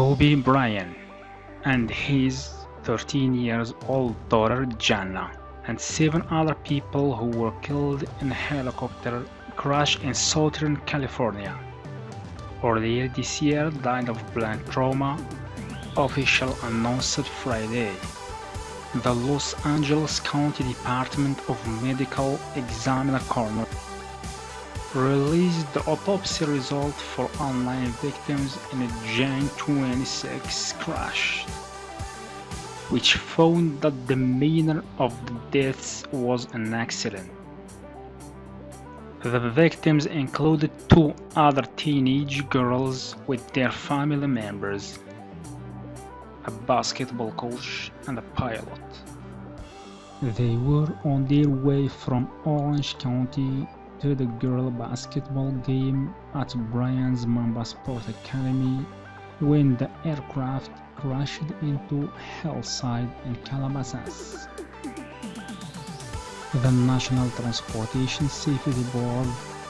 Kobe Bryant and his 13-year-old daughter Gianna and 7 other people who were killed in a helicopter crash in Southern California. Earlier this year died of brain trauma, official announced Friday. The Los Angeles County Department of Medical Examiner coroner released the autopsy result for unnamed victims in a Jan 26 crash, which found that the manner of the deaths was an accident. The victims included 2 other teenage girls with their family members, a basketball coach and a pilot. They were on their way from Orange County to the girl basketball game at Bryant's Mamba Sports Academy when the aircraft crashed into Hillside in Calabasas. The National Transportation Safety Board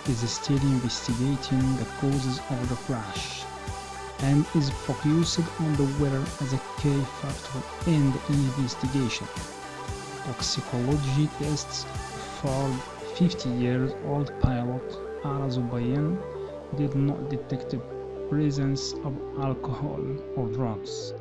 is still investigating the causes of the crash and is focused on the weather as a key factor in the investigation. Toxicology tests for 50-year-old pilot Ara Zobayan did not detect the presence of alcohol or drugs.